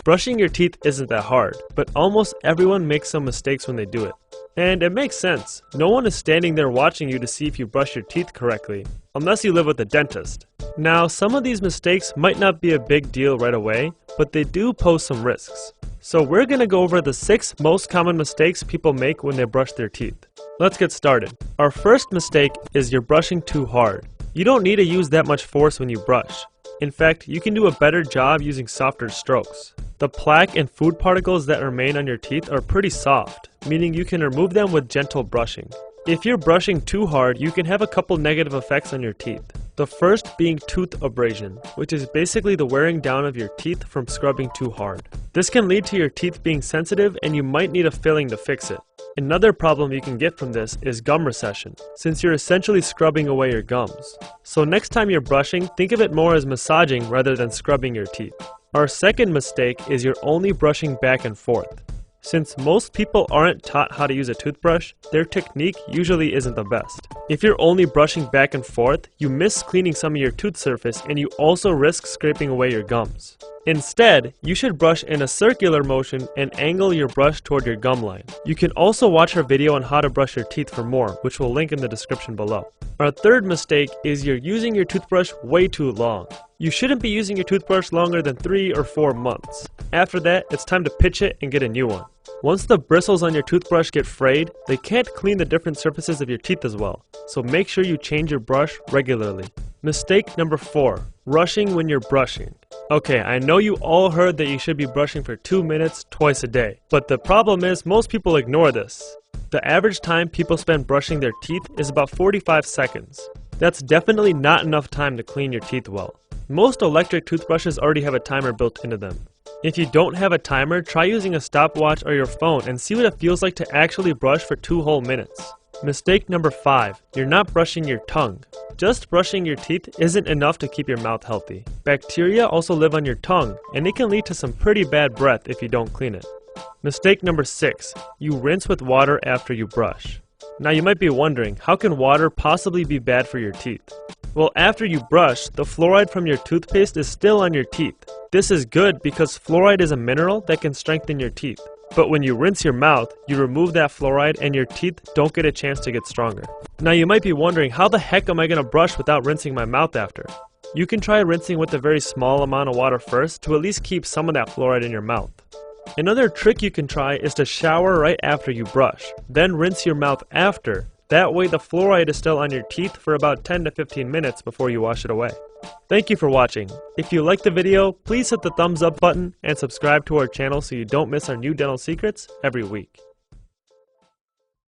Brushing your teeth isn't that hard, but almost everyone makes some mistakes when they do it. And it makes sense. No one is standing there watching you to see if you brush your teeth correctly, unless you live with a dentist. Now, some of these mistakes might not be a big deal right away, but they do pose some risks. So we're going to go over the 6 most common mistakes people make when they brush their teeth. Let's get started. Our first mistake is you're brushing too hard. You don't need to use that much force when you brush. In fact, you can do a better job using softer strokes. The plaque and food particles that remain on your teeth are pretty soft, meaning you can remove them with gentle brushing. If you're brushing too hard, you can have a couple negative effects on your teeth. The first being tooth abrasion, which is basically the wearing down of your teeth from scrubbing too hard. This can lead to your teeth being sensitive and you might need a filling to fix it. Another problem you can get from this is gum recession, since you're essentially scrubbing away your gums. So next time you're brushing, think of it more as massaging rather than scrubbing your teeth. Our second mistake is you're only brushing back and forth. Since most people aren't taught how to use a toothbrush, their technique usually isn't the best. If you're only brushing back and forth, you miss cleaning some of your tooth surface and you also risk scraping away your gums. Instead, you should brush in a circular motion and angle your brush toward your gum line. You can also watch our video on how to brush your teeth for more, which we'll link in the description below. Our third mistake is you're using your toothbrush way too long. You shouldn't be using your toothbrush longer than 3 or 4 months. After that, it's time to pitch it and get a new one. Once the bristles on your toothbrush get frayed, they can't clean the different surfaces of your teeth as well, so make sure you change your brush regularly. Mistake number 4, rushing when you're brushing. Okay, I know you all heard that you should be brushing for 2 minutes twice a day, but the problem is most people ignore this. The average time people spend brushing their teeth is about 45 seconds. That's definitely not enough time to clean your teeth well. Most electric toothbrushes already have a timer built into them. If you don't have a timer, try using a stopwatch or your phone and see what it feels like to actually brush for 2 whole minutes. Mistake number 5, you're not brushing your tongue. Just brushing your teeth isn't enough to keep your mouth healthy. Bacteria also live on your tongue, and it can lead to some pretty bad breath if you don't clean it. Mistake number 6, you rinse with water after you brush. Now you might be wondering, how can water possibly be bad for your teeth? Well, after you brush, the fluoride from your toothpaste is still on your teeth. This is good because fluoride is a mineral that can strengthen your teeth. But when you rinse your mouth, you remove that fluoride and your teeth don't get a chance to get stronger. Now you might be wondering, how the heck am I going to brush without rinsing my mouth after? You can try rinsing with a very small amount of water first to at least keep some of that fluoride in your mouth. Another trick you can try is to shower right after you brush, then rinse your mouth after. That way the fluoride is still on your teeth for about 10 to 15 minutes before you wash it away. Thank you for watching. If you liked the video, please hit the thumbs up button and subscribe to our channel so you don't miss our new dental secrets every week.